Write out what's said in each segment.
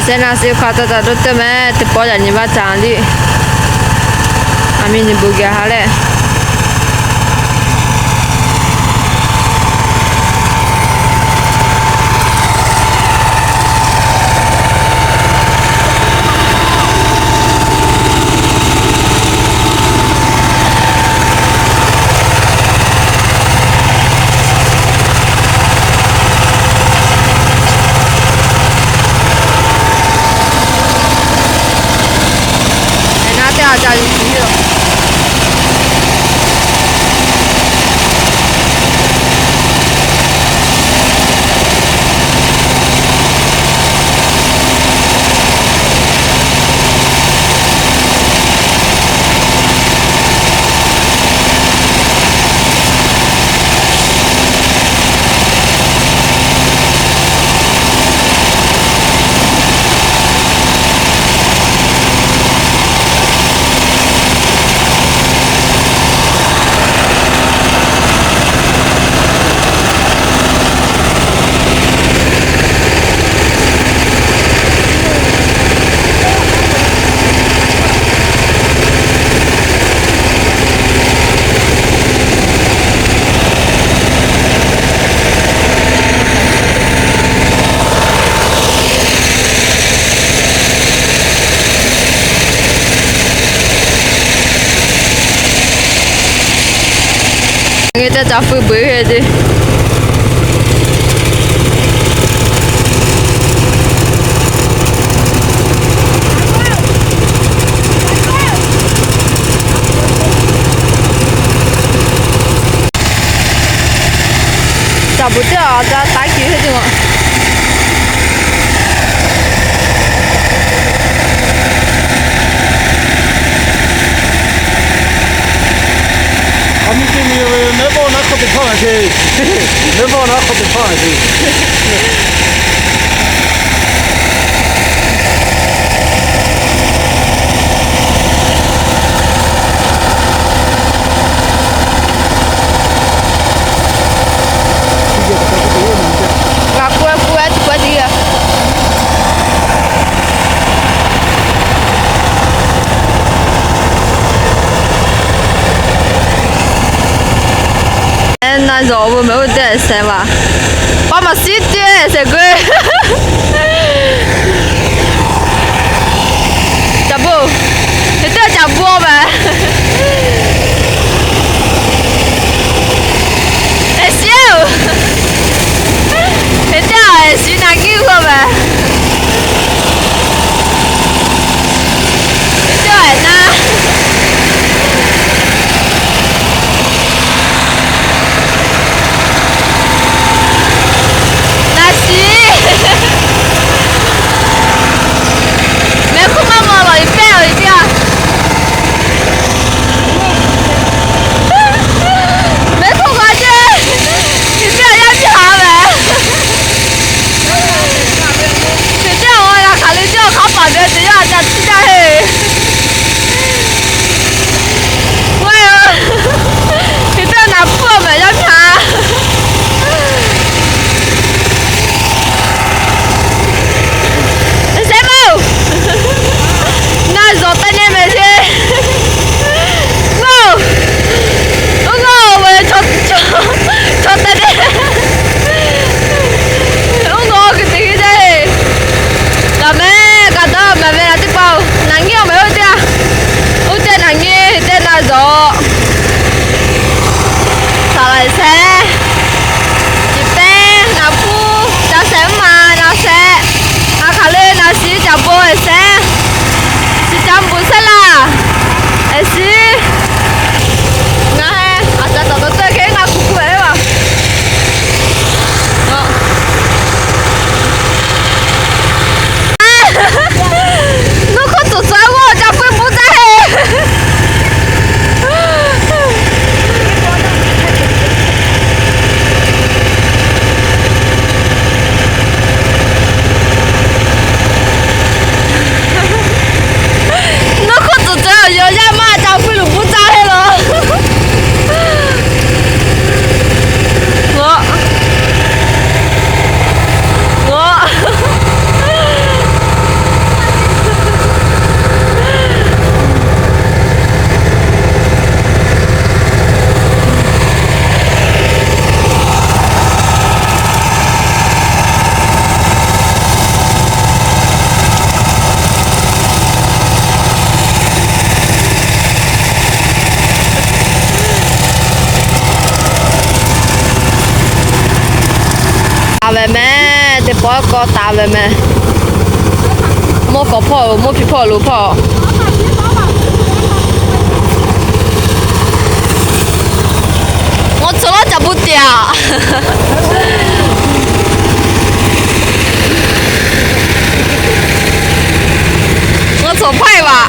se nasi kata tak tu me tepo jadi macam ni. Amin ni bukan hal le. Jadi dia. Kita cafu berhenti. Cabutnya ada taki itu mah. Kami ni never nak kau berfaham sih, never nak kau berfaham sih. Kuat dia. Na rồi vừa mới để xem à, ba mà xít chứ sẽ quê, chả bu, thế tôi chả bu mà, để xíu, thế tôi xí nào kêu không mà, thế tôi na. Nasi có tao lên mẹ mua có phở mua phí phở lúa phở tôi nó chả bút tiền tôi左派吧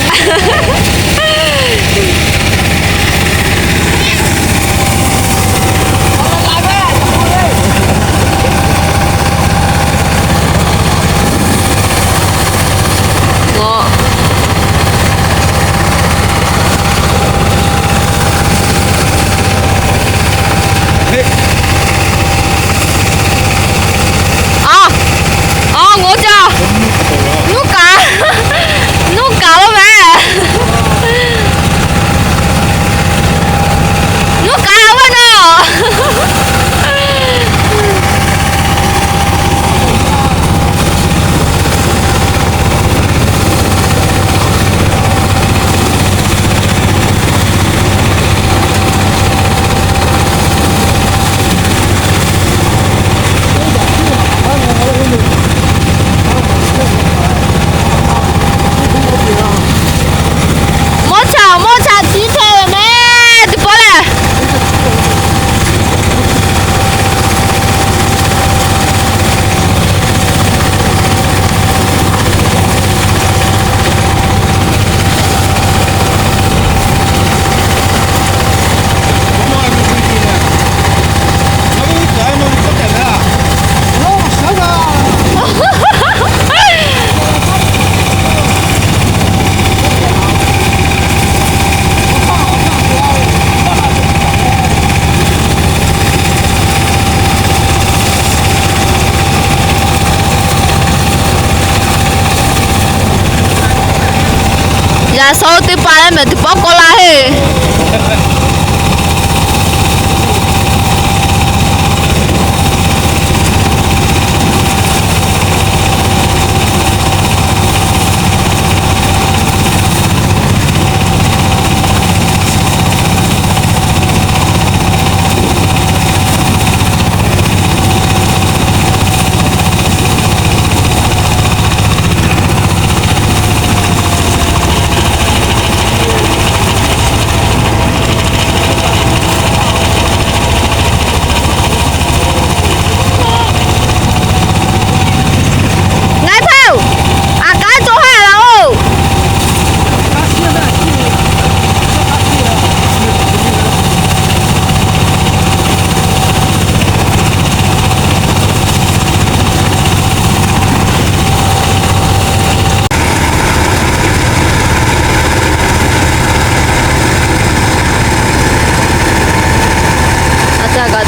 Dạ sao tôi bà em tôi bỏ cô la hết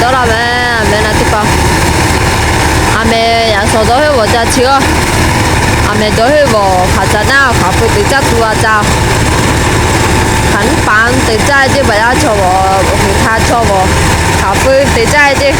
đó là mẹ là tiếp bao mẹ nhà số đó hơi bỏ ra chưa mẹ đó hơi bỏ khá giá nào khá phụ tự giác tua ra khán bán tự giác chứ bà ra cho bỏ người ta cho bỏ khá phụ tự giác chứ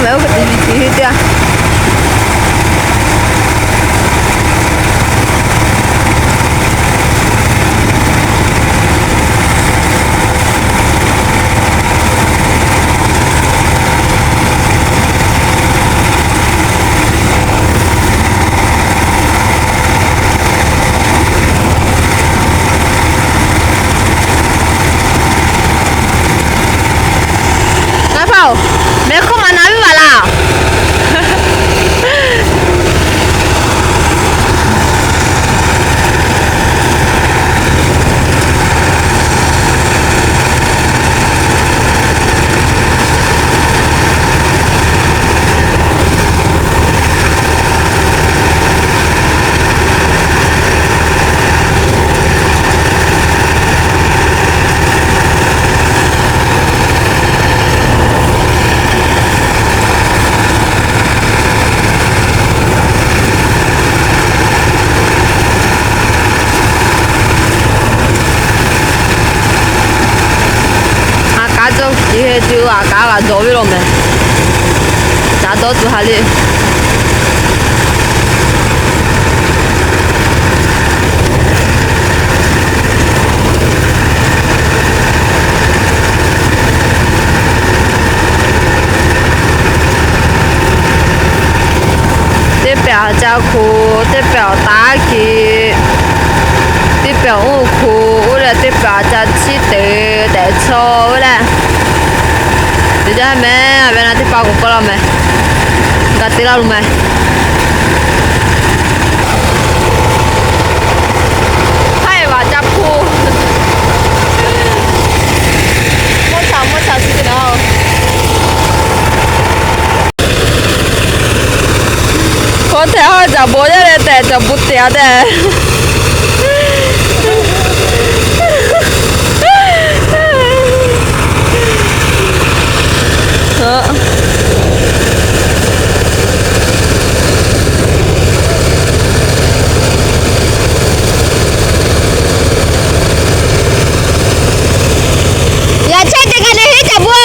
没有个继续这样。没空嘛，拿去完了。 이게 지금 아까가 너비로면 자 너도 하리代表家库代表打击代表物库为了代表家起得带错为了你家没那边那地方过了没gak tirar rumah hai wajahku mocha sih kenal có thể hơi chả bố ra đây để chả bút tía đây ya cek dengan ini cabu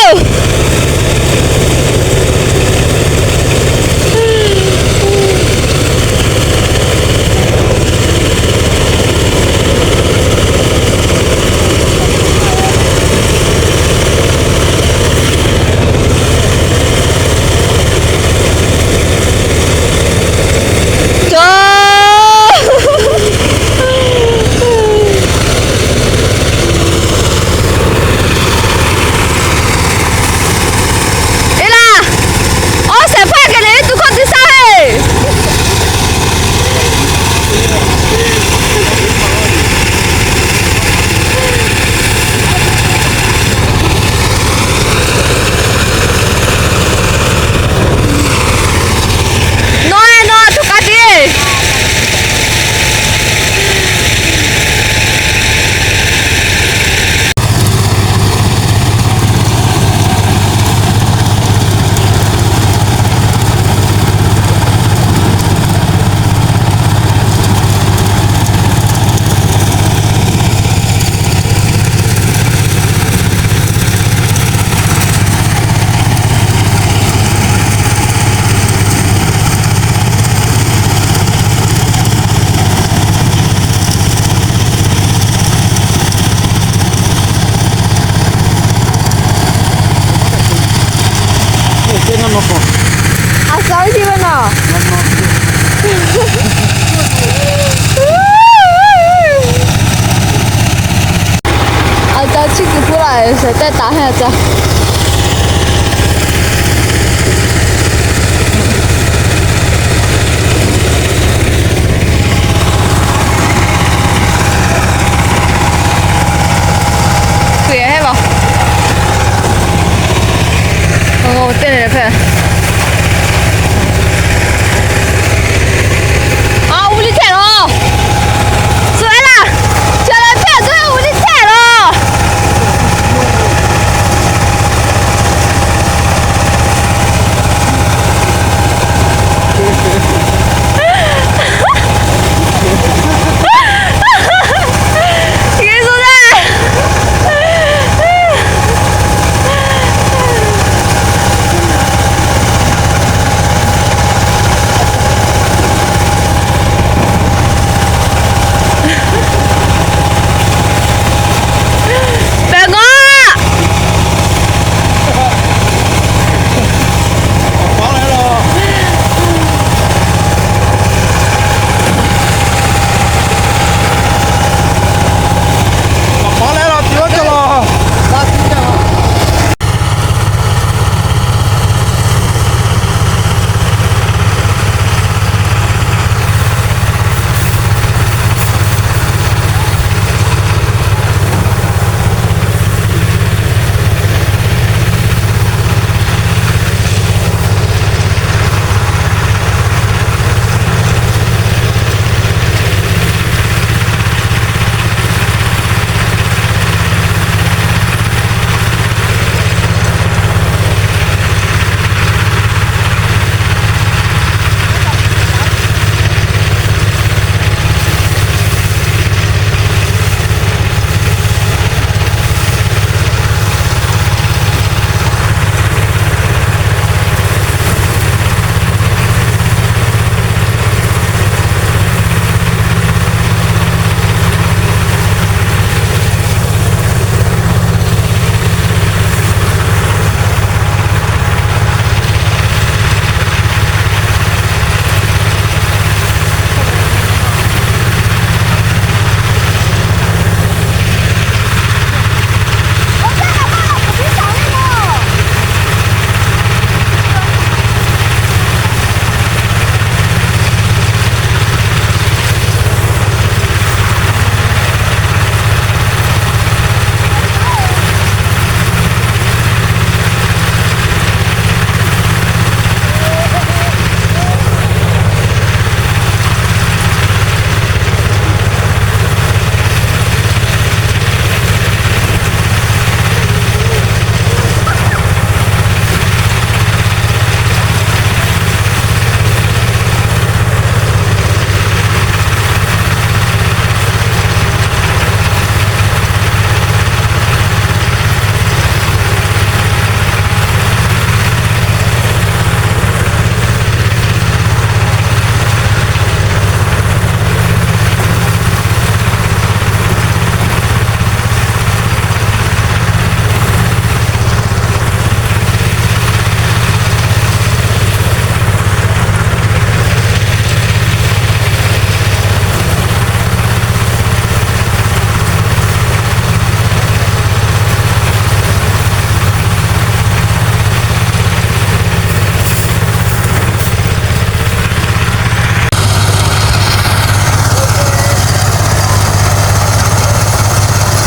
Asal sih mana? Ada cikgu pula, saya tak tahan aja. Kaya hebat. Oh, tiada apa.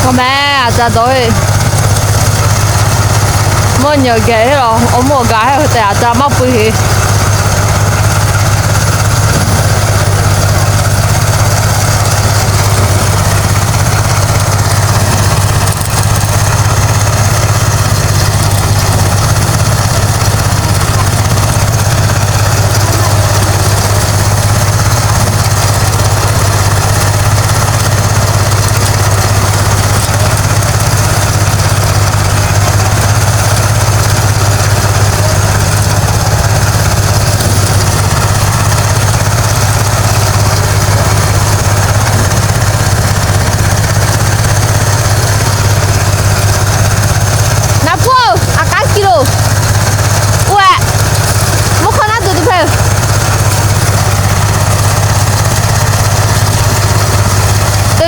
có mẹ à cha tôi mua nhiều cái rồi ông mua cái hay là cha móc bự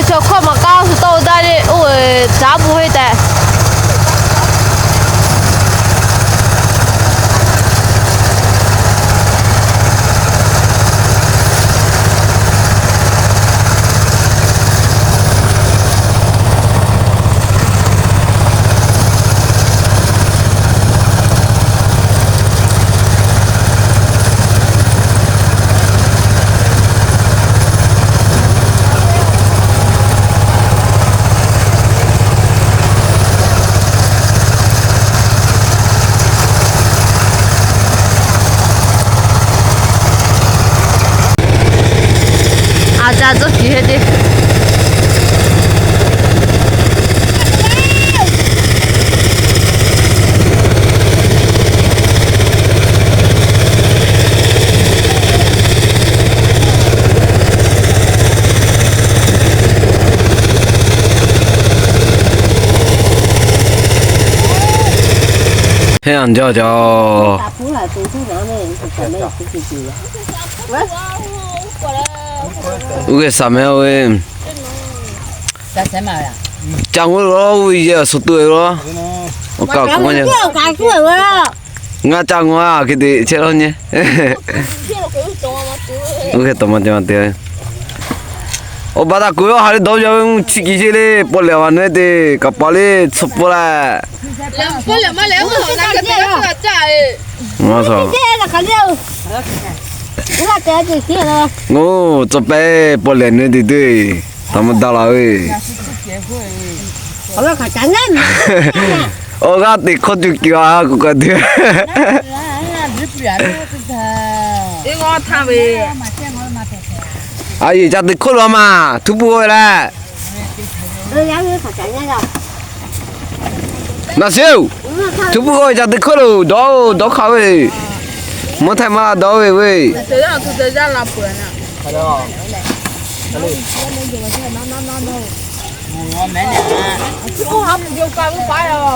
cho khoa mà cao thì tôi đây đi ôi giá不会的啊，做几下的。黑暗叫叫。打出来，走出来呢，准备自己了。喂。 우리 사매we 장으로 이제 속도로 오까 그거냐 nga 장와 근데 제로니 우리 또 맞대 오 바다 고요 하리 더 좀 치기실에 볼래 왔는데 갑발이 촛불에 볼래 말래 나 그때 짜에 맞아 오, 저 배 벌레는 뒤에 담은 달아요. 얼른 가자네. 어가 때 커죽기가 하고 가대. 이거 다 왜? 아이, 자들 콜로마 두부라. 나세요. 두부가 자들 콜로 너 가왜? 뭐 타마 너 왜? 대장 두 대장 나 보여나.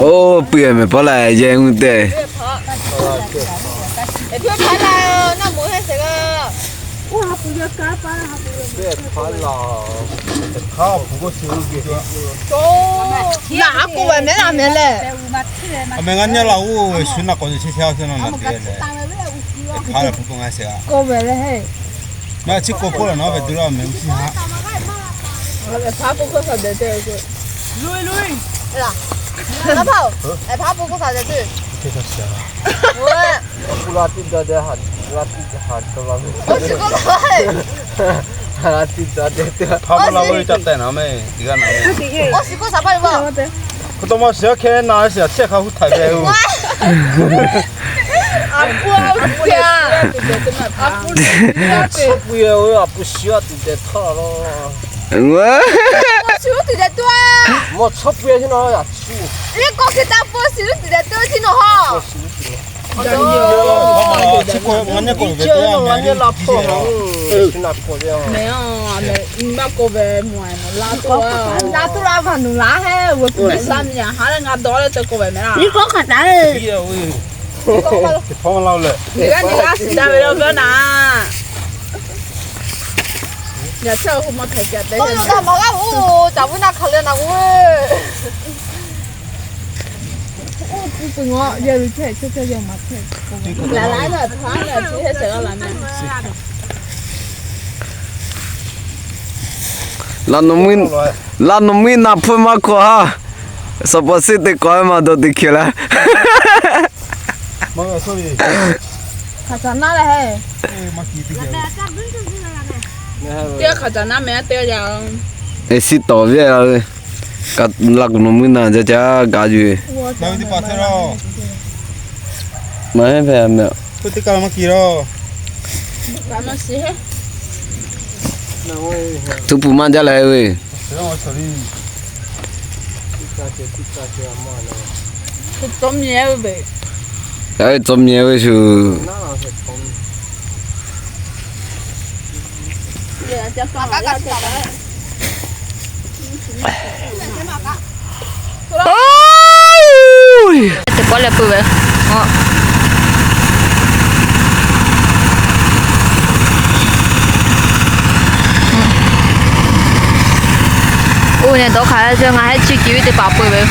오, 뿌예매 벌라 이제 운대. 표 팔아요. 나 뭐 했어가? 와, 뿌려 까봐. 가 보고 쓰는 게. 나 아고 왜 맨 안 내래? 맹안냐라고 순나 거기 세세하서는 안 돼. 가를 부동하세요. 꼬매래 해. 나 찍고 보라 너 왜 들어오면 무슨 바보 거사 내대 그. 루이. 야. 나파. 에 바보 거사 내대. 되셨어요. 왜? 불라티다데 한 불라티다 한 돌아가. 어시고 불라티다데 파블라고 있었다 나메 이가 나메. 어시고 사발 봐. 그도 뭐 시작해 나시야 체크하고 타게. 아뿌야. 아뿌야 왜 아뿌시야 때 털어. 뭐? 시우트 내 또아. 뭐 첩부야 지나 야 치. 이거 그다 뽀 시우트 내 또지노 하. 치고 만날 거 왜? 이제는 만날 라포. 매요. 아메 임마고 왜 뭐야? 라토아. 라토라 반응 라해. 왜 그게 삼냐? 하는 가 너를 듣고 왜 매라. 이거 가자. 이게 왜? 방을 나올래. 네가 진짜 왜 그러나? 야, 저 엄마 갈게. 나 먹어. 자부나 갈래나 왜? 붕어, 얘를 쳐, 저 맞춰.来了，团了，直接这个来面。la no mi na phu ma ko ha so pa se te ko ma do dikhela Mga sorry. 가잖아 해. Makiti ka. Kia 가잖아 mẹ tiêu giờ. e si to ve ka la no mi na ja ja ga ju Daw di patero. ma he ve me Puti ka makiro. Cảm xí hết. Na oi. tu pu ma ja la we No sorry. Cái tôm nhiều vậy. ai chom nye we shu Giờ cho con lại cho cái. ôi Te pone pube. Ủa này tôi khai cho ngay chỉ cứu để bảo pube.